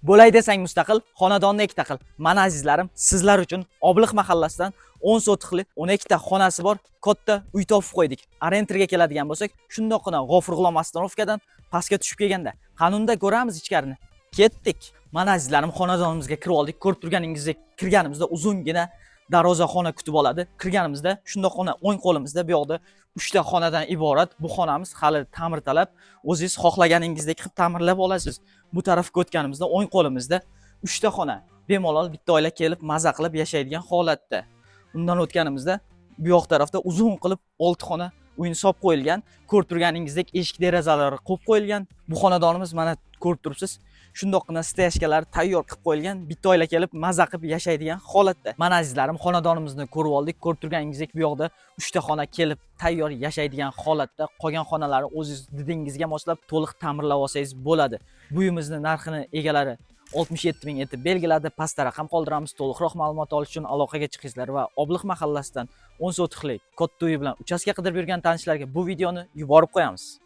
Bo'lay desang mustaqil, xonadonni ikkita qil. Mana azizlarim, sizlar uchun Obliq mahallasidan 10 sotixli 12 ta xonasi bor katta uy topib qo'ydik. Arenterga keladigan bo'lsak, shundoqqina G'ofur G'ulom Astanovkadan pastga tushib kelganda, qanunda ko'ramiz ichkarini. Ketdik. Mana azizlarim, xonadonimizga kirib oldik. Ko'rib turganingizdek, kirganimizda uzungina darvozaxona kutib oladi. Kirganimizda shundoqqina o'ng qo'limizda bu yoqda 3 ta xonadan iborat. Bu xonamiz hali ta'mirtalab. O'zingiz xohlaganingizdek qilib ta'mirlab olasiz. Bu tarafga o'tganimizda o'ng qo'limizda 3 ta xona. Bemalol bitta oila kelib maza qilib yashaydigan holatda. Undan o'tganimizda bu yoq tarafda uzun qilib 6 xona uyni solib qo'yilgan. Ko'rib turganingizdek eshik derazalari qo'yib qo'yilgan. Bu xonadonimiz mana ko'rib turibsiz. Shundoqqina steyashkalar tayyor qilib qo'yilgan, bitta oila kelib maza qilib yashaydigan holatda. Mana azizlarim, xonadonimizni ko'rib oldik. Ko'rib turganingizdek bu yoqda 3 ta xona kelib tayyor yashaydigan holatda. Qolgan xonalarni o'zingiz didingizga moslab to'liq ta'mirlab olsangiz bo'ladi. Bu uyimizni narxini egalari 67 ming etib belgiladi. Pastda raqam qoldiramiz. To'liqroq ma'lumot olish uchun aloqaga chiqingizlar va Obliq mahallasidan 10 sotixli katta uy bilan uchastka qidirib yurgan tanishlarga bu videoni yuborib qo'yamiz.